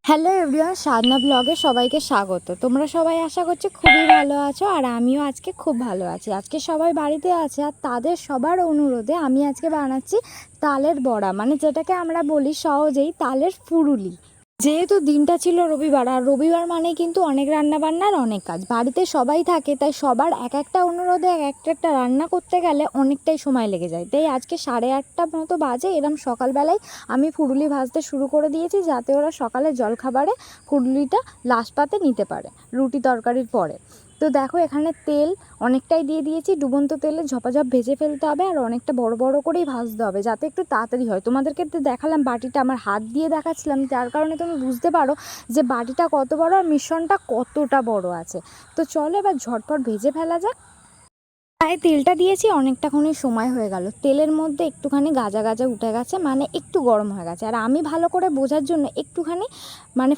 Hello everyone, সাধনা ব্লগে সবাইকে স্বাগত। তোমরা সবাই আশা করছি খুবই ভালো আছো, আর আমিও আজকে খুব ভালো আছি। আজকে সবাই বাড়িতে আছে, আর তাদের সবার অনুরোধে আমি আজকে বানাচ্ছি তালের বড়া, মানে যেটাকে আমরা বলি সহজেই তালের ফুরুলি। যেহেতু দিনটা ছিল রবিবার, আর রবিবার মানে কিন্তু অনেক রান্নাবান্নার অনেক কাজ, বাড়িতে সবাই থাকে, তাই সবার এক একটা অনুরোধে এক একটা রান্না করতে গেলে অনেকটাই সময় লেগে যায়। তাই আজকে 8:30 মতো বাজে, এরম সকালবেলায় আমি ফুরুলি ভাজতে শুরু করে দিয়েছি, যাতে ওরা সকালে জলখাবারে ফুরুলিটা লাস্ট পাতে নিতে পারে রুটি তরকারির পরে। তো দেখো, এখানে তেল অনেকটাই দিয়ে দিয়েছি। ডুবন্ত তেলে ঝপাঝপ ভেজে ফেলতে হবে, আর অনেকটা বড় বড় করেই ভাজতে হবে, যাতে একটু তাড়াতাড়ি হয়। তোমাদেরকে তো দেখালাম বাটিটা, আমার হাত দিয়ে দেখাচ্ছিলাম, যার কারণে তুমি বুঝতে পারো যে বাটিটা কত বড় আর মিশ্রণটা কতটা বড় আছে। তো চলো এবার ঝটপট ভেজে ফেলা যাক। প্রায় তেলটা দিয়েছি, অনেকটাখানি সময় হয়ে গেল। তেলের মধ্যে একটুখানি গাজা গাজা উঠে গেছে, মানে একটু গরম হয়ে গেছে। আর আমি ভালো করে বোঝার জন্য একটুখানি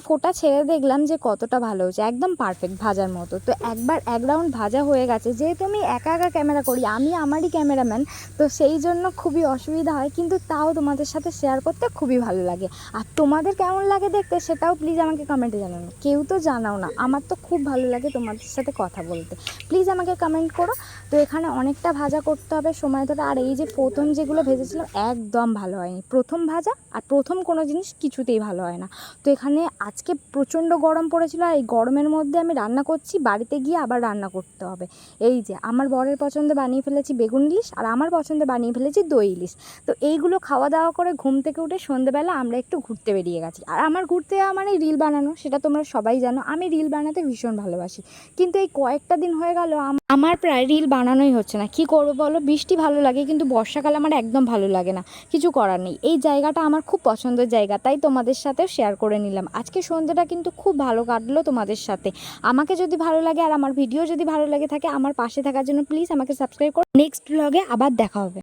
ফোঁটা ছেড়ে দেখলাম যে কতটা ভালো হয়েছে, একদম পারফেক্ট ভাজার মতো। তো একবার এক রাউন্ড ভাজা হয়ে গেছে। যেহেতু আমি একা একা ক্যামেরা করি, আমি আমারই ক্যামেরাম্যান, তো সেই জন্য খুবই অসুবিধা হয়, কিন্তু তাও তোমাদের সাথে শেয়ার করতে খুবই ভালো লাগে। আর তোমাদের কেমন লাগে দেখতে, সেটাও প্লিজ আমাকে কমেন্টে জানানো। কেউ তো জানাও না, আমার তো খুব ভালো লাগে তোমাদের সাথে কথা বলতে। প্লিজ আমাকে কমেন্ট করো। তো এখানে অনেকটা ভাজা করতে হবে সময় ধরে। আর এই যে প্রথম যেগুলো ভেজেছিলাম একদম ভালো হয়নি, প্রথম ভাজা আর প্রথম কোনো জিনিস কিছুতেই ভালো হয় না। তো এখানে আজকে প্রচণ্ড গরম পড়েছিল, আর এই গরমের মধ্যে আমি রান্না করছি, বাড়িতে গিয়ে আবার রান্না করতে হবে। এই যে আমার বরের পছন্দে বানিয়ে ফেলেছি বেগুন ইলিশ, আর আমার পছন্দে বানিয়ে ফেলেছি দই ইলিশ। তো এইগুলো খাওয়া দাওয়া করে ঘুম থেকে উঠে সন্ধ্যেবেলা আমরা একটু ঘুরতে বেরিয়ে গেছি। আর আমার ঘুরতে যাওয়া মানে রিল বানানো, সেটা তোমরা সবাই জানো, আমি রিল বানাতে ভীষণ ভালোবাসি। কিন্তু এই কয়েকটা দিন হয়ে গেল আমার প্রায় রিল বানানোই হচ্ছে না। কি করবো বলো, বৃষ্টি ভালো লাগে কিন্তু বর্ষাকালে আমার একদম ভালো লাগে না। কিছু করার নেই, এই জায়গাটা আমার খুব পছন্দের জায়গা, তাই তোমাদের সাথেও শেয়ার করে নিলাম। আজকে সন্ধ্যেটা কিন্তু খুব ভালো কাটলো তোমাদের সাথে। আমাকে যদি ভালো লাগে আর আমার ভিডিও যদি ভালো লাগে থাকে, আমার পাশে থাকার জন্য প্লিজ আমাকে সাবস্ক্রাইব করো। নেক্সট ব্লগে আবার দেখা হবে।